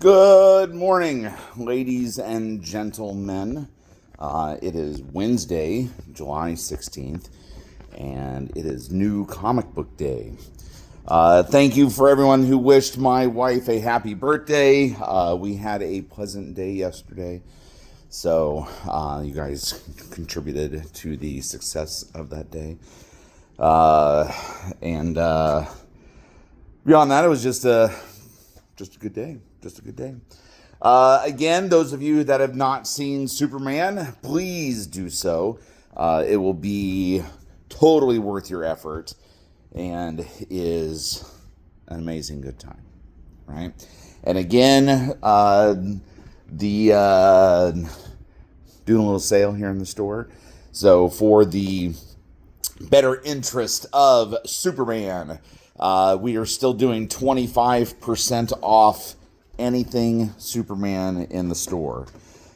Good morning, ladies and gentlemen. It is Wednesday, July 16th, and it is New Comic Book Day. Thank you for everyone who wished my wife a happy birthday. We had a pleasant day yesterday, so you guys contributed to the success of that day. And beyond that, it was just a good day. Just a good day. Again, those of you that have not seen Superman, please do so. It will be totally worth your effort and is an amazing good time, right? And again, doing a little sale here in the store. So for the better interest of Superman, we are still doing 25% off anything Superman in the store.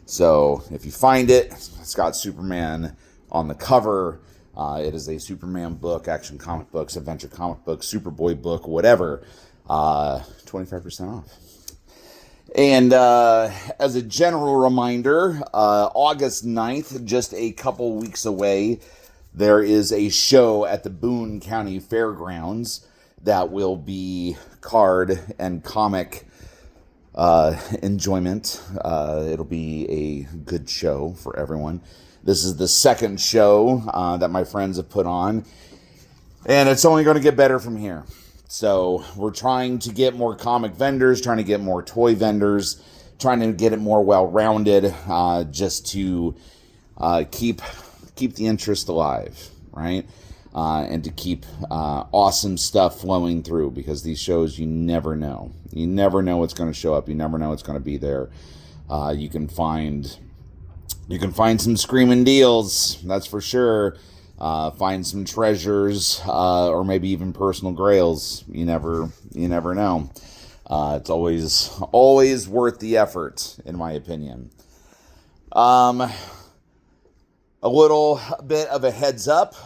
So if you find it, it's got Superman on the cover. It is a Superman book, Action Comic Books, Adventure Comic Books, Superboy book, whatever. 25% off. And as a general reminder, August 9th, just a couple weeks away, there is a show at the Boone County Fairgrounds that will be card and comic enjoyment. It'll be a good show for everyone. This is the second show that my friends have put on, and it's only going to get better from here. So we're trying to get more comic vendors, trying to get more toy vendors, trying to get it more well-rounded, just to keep the interest alive, right? And to keep awesome stuff flowing through, because these shows, you never know. You never know what's going to show up. You never know what's going to be there. You can find some screaming deals, that's for sure. Find some treasures, or maybe even personal grails. You never know. It's always worth the effort, in my opinion. A little bit of a heads up,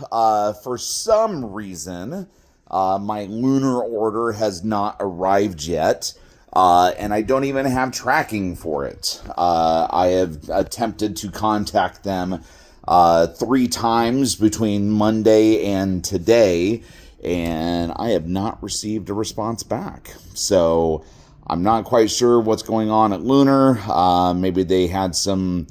for some reason, my lunar order has not arrived yet, and I don't even have tracking for it. I have attempted to contact them 3 times between Monday and today, and I have not received a response back. So I'm not quite sure what's going on at Lunar. Maybe they had some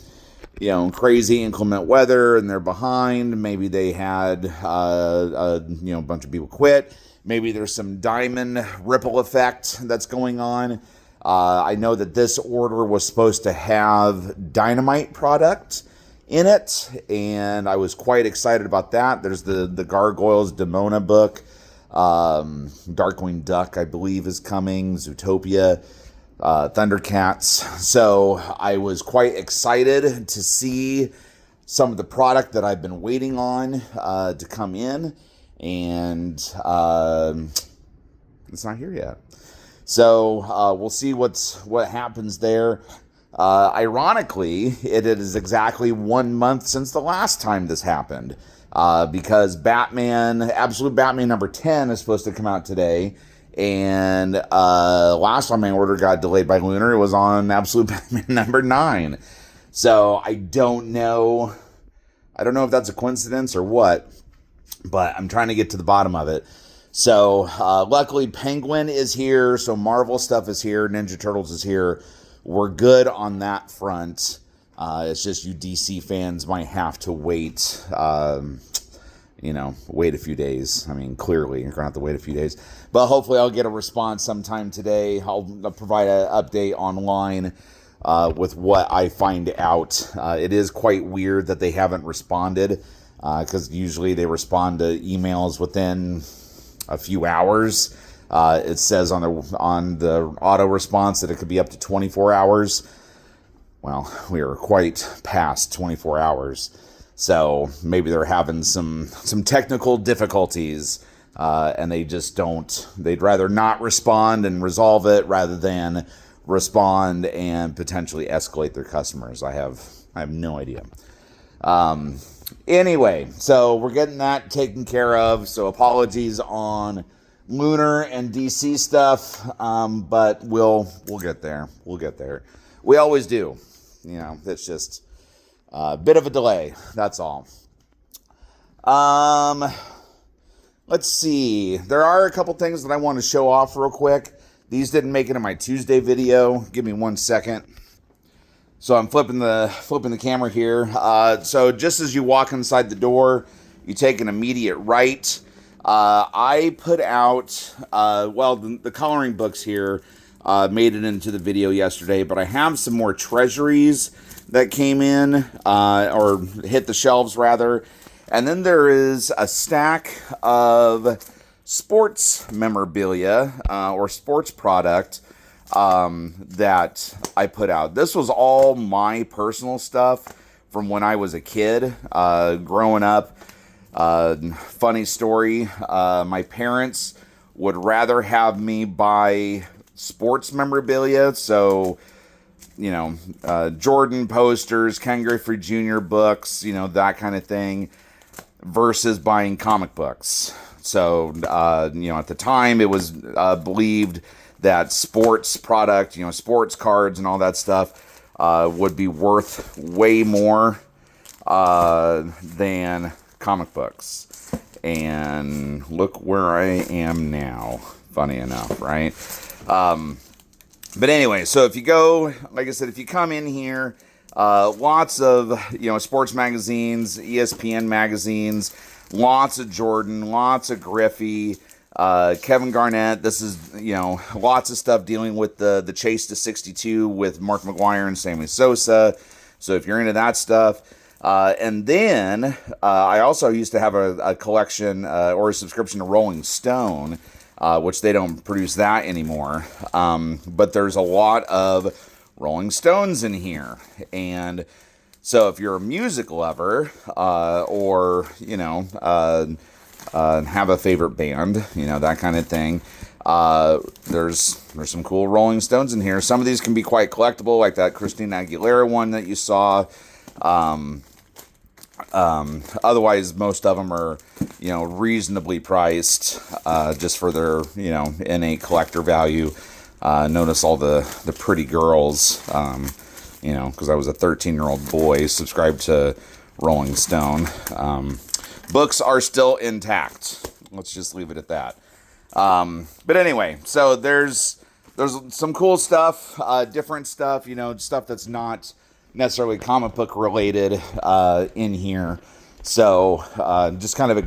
crazy inclement weather and they're behind. Maybe they had, a bunch of people quit. Maybe there's some diamond ripple effect that's going on. I know that this order was supposed to have Dynamite product in it, and I was quite excited about that. There's the Gargoyles Demona book. Darkwing Duck, I believe, is coming. Zootopia. Thundercats. So I was quite excited to see some of the product that I've been waiting on to come in, and it's not here yet. So we'll see what happens there. Ironically, it is exactly 1 month since the last time this happened, because Absolute Batman number 10 is supposed to come out today. And last time my order got delayed by Lunar, it was on Absolute Batman number 9. So I don't know if that's a coincidence or what, but I'm trying to get to the bottom of it. So luckily Penguin is here, so Marvel stuff is here, Ninja Turtles is here. We're good on that front. It's just you DC fans might have to wait. Wait a few days. I mean, clearly, you're going to have to wait a few days. But hopefully I'll get a response sometime today. I'll provide an update online with what I find out. It is quite weird that they haven't responded, because usually they respond to emails within a few hours. It says on the auto response that it could be up to 24 hours. Well, we are quite past 24 hours. So maybe they're having some technical difficulties, and they'd rather not respond and resolve it rather than respond and potentially escalate their customers. I have no idea. Anyway, so we're getting that taken care of. So apologies on Lunar and DC stuff, but we'll get there. We'll get there. We always do. You know, it's just a bit of a delay. That's all. Let's see. There are a couple things that I want to show off real quick. These didn't make it in my Tuesday video. Give me 1 second. So I'm flipping the camera here. So just as you walk inside the door, you take an immediate right. I put out, the coloring books here made it into the video yesterday, but I have some more treasuries that came in, or hit the shelves rather. And then there is a stack of sports memorabilia, or sports product, that I put out. This was all my personal stuff from when I was a kid, growing up. Funny story, my parents would rather have me buy sports memorabilia, so, you know, Jordan posters, Ken Griffey Jr. books, you know, that kind of thing, versus buying comic books. So, you know, at the time, it was believed that sports product, you know, sports cards and all that stuff would be worth way more than comic books. And look where I am now. Funny enough, right? But anyway, so if you go, like I said, if you come in here, lots of, you know, sports magazines, ESPN magazines, lots of Jordan, lots of Griffey, Kevin Garnett. This is, you know, lots of stuff dealing with the chase to 62 with Mark McGwire and Sammy Sosa. So if you're into that stuff. And then I also used to have a collection or a subscription to Rolling Stone, which they don't produce that anymore. But there's a lot of Rolling Stones in here. And so if you're a music lover, or, you know, have a favorite band, you know, that kind of thing, there's some cool Rolling Stones in here. Some of these can be quite collectible, like that Christina Aguilera one that you saw. Otherwise, most of them are, you know, reasonably priced, just for their, you know, innate collector value. Notice all the pretty girls, you know, because I was a 13-year-old boy subscribed to Rolling Stone. Books are still intact. Let's just leave it at that. But anyway, so there's some cool stuff, different stuff, you know, stuff that's not necessarily comic book related in here. So just kind of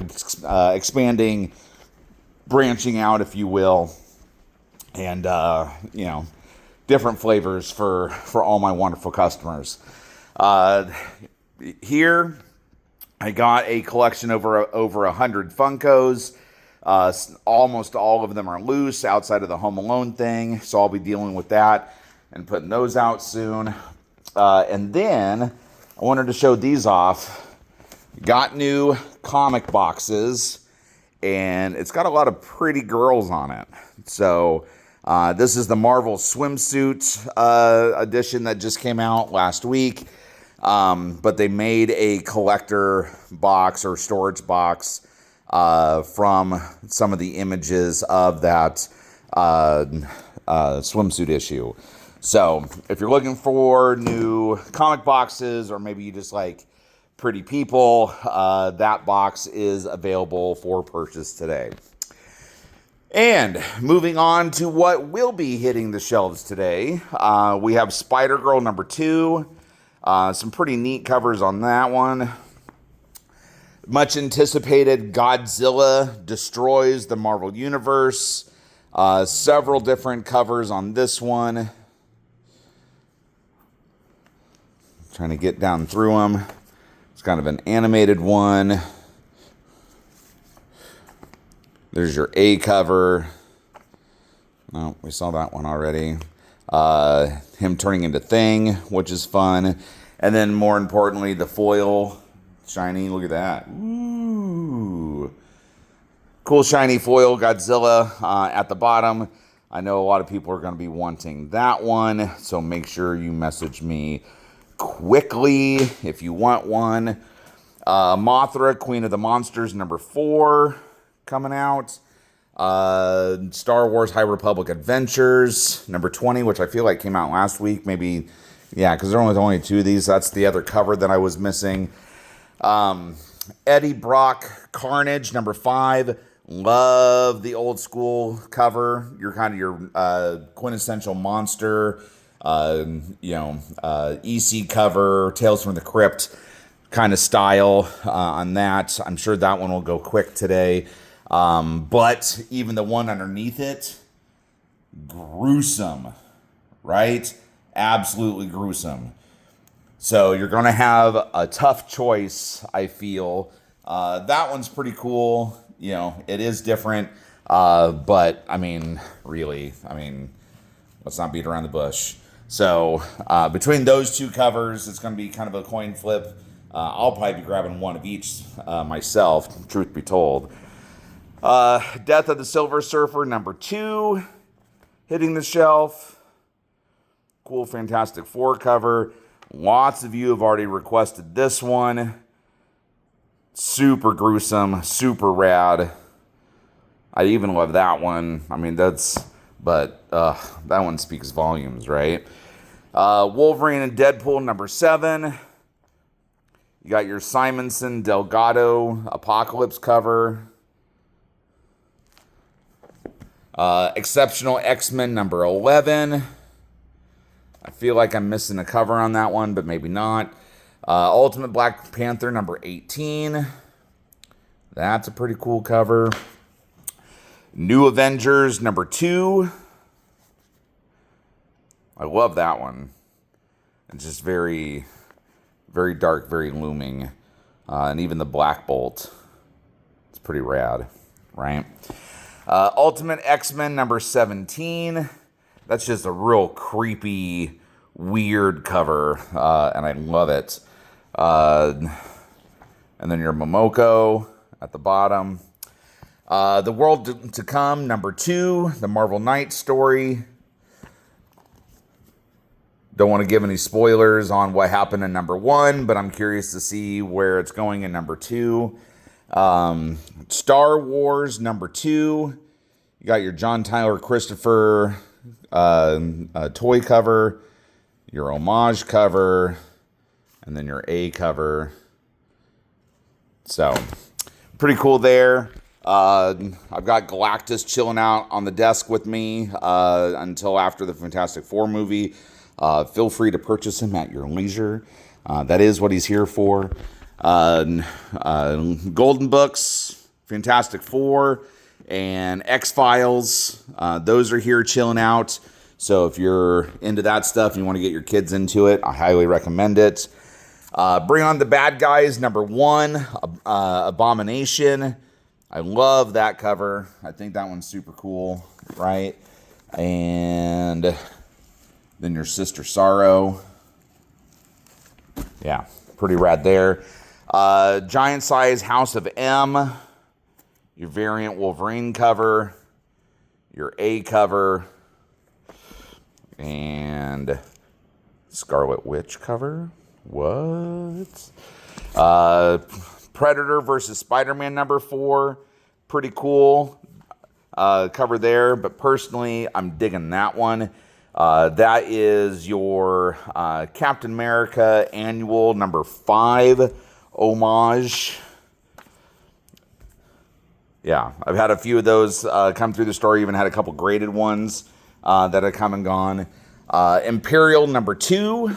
expanding, branching out, if you will, and you know, different flavors for all my wonderful customers. Here I got a collection over 100 Funkos. Almost all of them are loose outside of the Home Alone thing, so I'll be dealing with that and putting those out soon. And then I wanted to show these off. Got new comic boxes, and it's got a lot of pretty girls on it. So this is the Marvel swimsuit edition that just came out last week. But they made a collector box or storage box from some of the images of that swimsuit issue. So if you're looking for new comic boxes, or maybe you just like pretty people, that box is available for purchase today. And moving on to what will be hitting the shelves today, we have Spider-Girl number 2. Some pretty neat covers on that one. Much anticipated Godzilla Destroys the Marvel Universe. Several different covers on this one. Trying to get down through them. It's kind of an animated one. There's your A cover. Oh, we saw that one already. Him turning into Thing, which is fun. And then more importantly, the foil. Shiny, look at that. Ooh. Cool shiny foil Godzilla at the bottom. I know a lot of people are going to be wanting that one, so make sure you message me quickly if you want one. Mothra, Queen of the Monsters number 4 coming out. Star Wars High Republic Adventures, number 20, which I feel like came out last week. Maybe, yeah, because there was only two of these. That's the other cover that I was missing. Eddie Brock Carnage, number 5. Love the old school cover. You're kind of your quintessential monster, EC cover, Tales from the Crypt kind of style on that. I'm sure that one will go quick today. But even the one underneath it, gruesome, right? Absolutely gruesome. So you're going to have a tough choice, I feel. That one's pretty cool. You know, it is different. But, I mean, really, let's not beat around the bush. So between those two covers, it's going to be kind of a coin flip. I'll probably be grabbing one of each myself, truth be told. Death of the Silver Surfer, number 2, hitting the shelf. Cool Fantastic Four cover. Lots of you have already requested this one. Super gruesome, super rad. I even love that one. That one speaks volumes, right? Wolverine and Deadpool, number 7. You got your Simonson Delgado Apocalypse cover. Exceptional X-Men, number 11. I feel like I'm missing a cover on that one, but maybe not. Ultimate Black Panther, number 18. That's a pretty cool cover. New Avengers, number 2. I love that one. It's just very, very dark, very looming. And even the Black Bolt. It's pretty rad, right? Ultimate X-Men, number 17. That's just a real creepy, weird cover, and I love it. And then your Momoko at the bottom. The World to Come, number 2. The Marvel Knight story. Don't want to give any spoilers on what happened in number 1, but I'm curious to see where it's going in number 2. Star Wars, number 2. You got your John Tyler Christopher toy cover, your homage cover, and then your A cover. So, pretty cool there. I've got Galactus chilling out on the desk with me until after the Fantastic Four movie. Feel free to purchase him at your leisure. That is what he's here for. Golden Books, Fantastic Four, and X-Files. Those are here chilling out. So if you're into that stuff and you want to get your kids into it, I highly recommend it. Bring On the Bad Guys, number 1, Abomination. I love that cover. I think that one's super cool, right? And then your Sister Sorrow. Yeah, pretty rad there. Giant size House of M. Your variant Wolverine cover. Your A cover. And Scarlet Witch cover. What? Predator versus Spider-Man number 4. Pretty cool cover there. But personally, I'm digging that one. That is your Captain America Annual number 5 homage. Yeah, I've had a few of those come through the store. Even had a couple graded ones that have come and gone. Imperial number 2.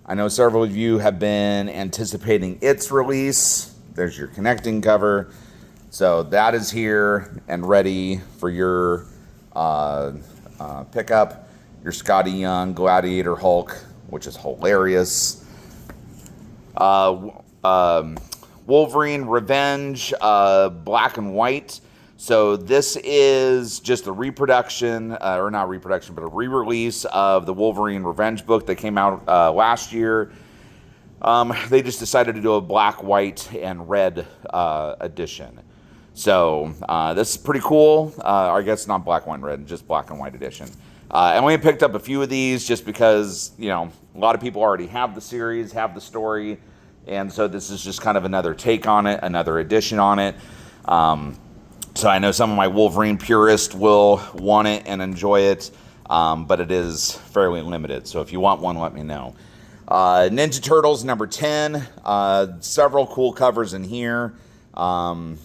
I know several of you have been anticipating its release. There's your connecting cover. So that is here and ready for your pickup. Your Scotty Young Gladiator Hulk, which is hilarious. Wolverine Revenge, black and white. So this is just a reproduction, or not reproduction, but a re-release of the Wolverine Revenge book that came out last year. They just decided to do a black, white, and red edition. So this is pretty cool. I guess not black, white, and red, just black and white edition. And we picked up a few of these just because, you know, a lot of people already have the series, have the story. And so this is just kind of another take on it, another edition on it. So I know some of my Wolverine purists will want it and enjoy it, but it is fairly limited. So if you want one, let me know. Ninja Turtles number 10. Several cool covers in here. The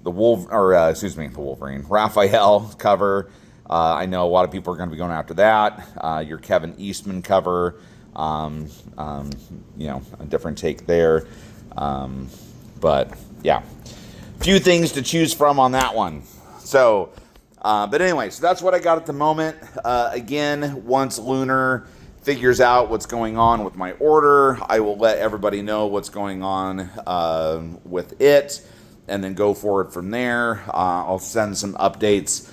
Wolverine Raphael cover. I know a lot of people are going to be going after that. Your Kevin Eastman cover. A different take there. But yeah, few things to choose from on that one. So, but anyway, so that's what I got at the moment. Again, once Lunar figures out what's going on with my order, I will let everybody know what's going on with it, and then go forward from there. I'll send some updates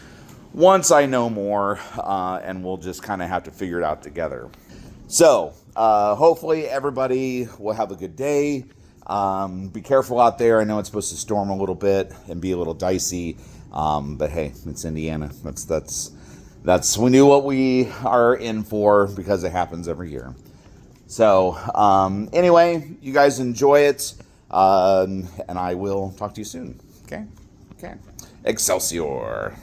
once I know more, and we'll just kind of have to figure it out together. So, hopefully everybody will have a good day. Be careful out there. I know it's supposed to storm a little bit and be a little dicey, but hey, it's Indiana. That's we knew what we are in for because it happens every year. So, anyway, you guys enjoy it, and I will talk to you soon. Okay? Excelsior.